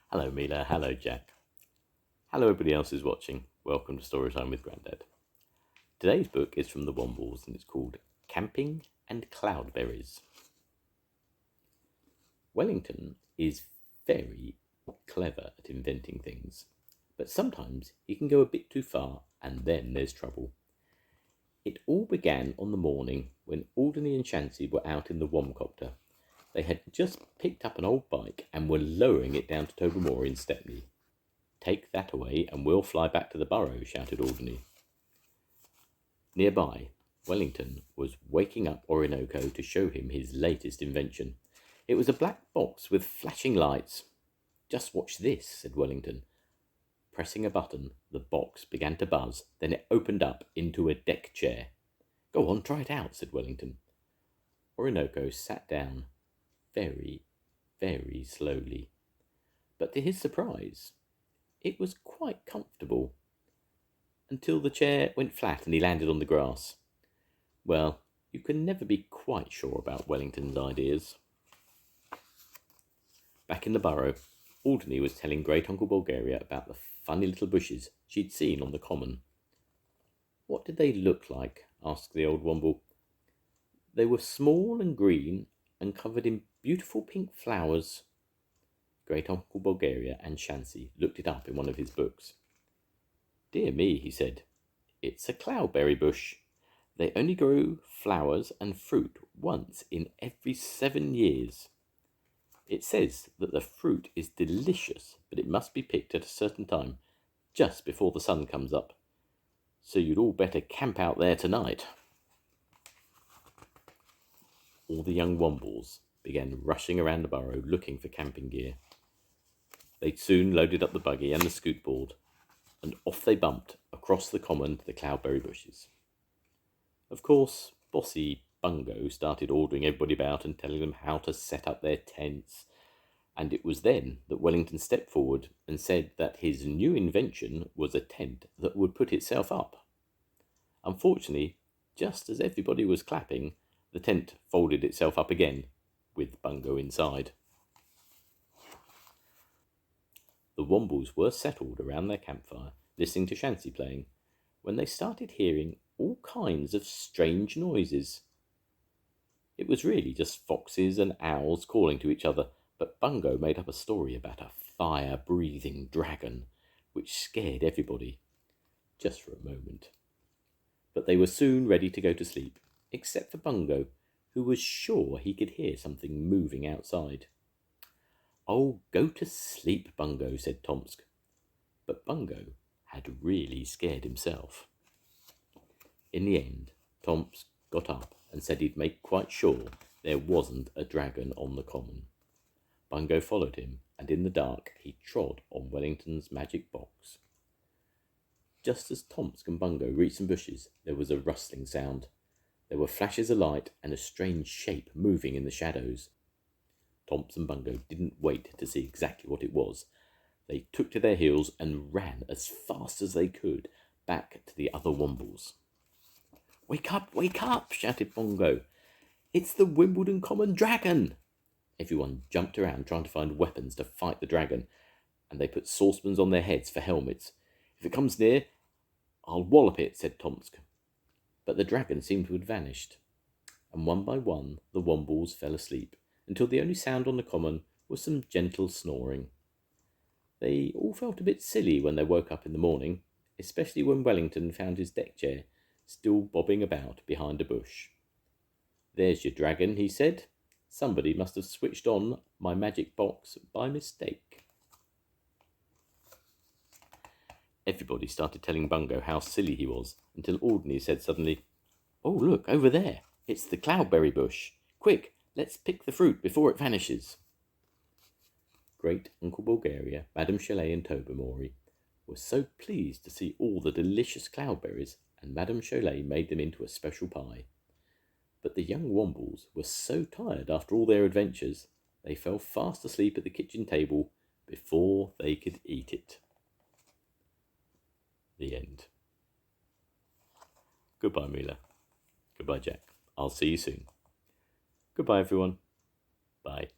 Hello Mila, hello Jack. Hello everybody else who's watching. Welcome to Storytime with Grandad. Today's book is from the Wombles and it's called Camping and Cloudberries. Wellington is very clever at inventing things, but sometimes he can go a bit too far and then there's trouble. It all began on the morning when Alderney and Chansey were out in the Womcopter. They had just picked up an old bike and were lowering it down to Tobermory in Stepney. "Take that away and we'll fly back to the Burrow," shouted Alderney. Nearby, Wellington was waking up Orinoco to show him his latest invention. It was a black box with flashing lights. "Just watch this," said Wellington. Pressing a button, the box began to buzz, then it opened up into a deck chair. "Go on, try it out," said Wellington. Orinoco sat down very, very slowly. But to his surprise, it was quite comfortable, until the chair went flat and he landed on the grass. Well, you can never be quite sure about Wellington's ideas. Back in the burrow, Alderney was telling Great Uncle Bulgaria about the funny little bushes she'd seen on the common. "What did they look like?" asked the old Womble. "They were small and green and covered in beautiful pink flowers." Great Uncle Bulgaria and Chansey looked it up in one of his books. "Dear me," he said, "it's a cloudberry bush. They only grow flowers and fruit once in every 7 years. It says that the fruit is delicious, but it must be picked at a certain time, just before the sun comes up. So you'd all better camp out there tonight." All the young Wombles began rushing around the burrow looking for camping gear. They soon loaded up the buggy and the scoot board, and off they bumped across the common to the cloudberry bushes. Of course, bossy Bungo started ordering everybody about and telling them how to set up their tents, and it was then that Wellington stepped forward and said that his new invention was a tent that would put itself up. Unfortunately, just as everybody was clapping, the tent folded itself up again, with Bungo inside. The Wombles were settled around their campfire, listening to Chansey playing, when they started hearing all kinds of strange noises. It was really just foxes and owls calling to each other, but Bungo made up a story about a fire-breathing dragon, which scared everybody, just for a moment. But they were soon ready to go to sleep, except for Bungo, who was sure he could hear something moving outside. "Oh, go to sleep, Bungo," said Tomsk. But Bungo had really scared himself. In the end, Tomsk got up and said he'd make quite sure there wasn't a dragon on the common. Bungo followed him, and in the dark he trod on Wellington's magic box. Just as Tomsk and Bungo reached some bushes, there was a rustling sound. There were flashes of light and a strange shape moving in the shadows. Tomsk and Bungo didn't wait to see exactly what it was. They took to their heels and ran as fast as they could back to the other Wombles. Wake up," shouted Bungo. "It's the Wimbledon Common Dragon!" Everyone jumped around trying to find weapons to fight the dragon, and they put saucepans on their heads for helmets. "If it comes near, I'll wallop it," said Tomsk. But the dragon seemed to have vanished, and one by one the Wombles fell asleep, until the only sound on the common was some gentle snoring. They all felt a bit silly when they woke up in the morning, especially when Wellington found his deck chair still bobbing about behind a bush. "There's your dragon," he said. "Somebody must have switched on my magic box by mistake." Everybody started telling Bungo how silly he was, until Alderney said suddenly, "Oh, look, over there. It's the cloudberry bush. Quick, let's pick the fruit before it vanishes." Great Uncle Bulgaria, Madame Chalet and Tobermory were so pleased to see all the delicious cloudberries, and Madame Chalet made them into a special pie. But the young Wombles were so tired after all their adventures, they fell fast asleep at the kitchen table before they could eat it. The end. Goodbye, Mila. Goodbye, Jack. I'll see you soon. Goodbye, everyone. Bye.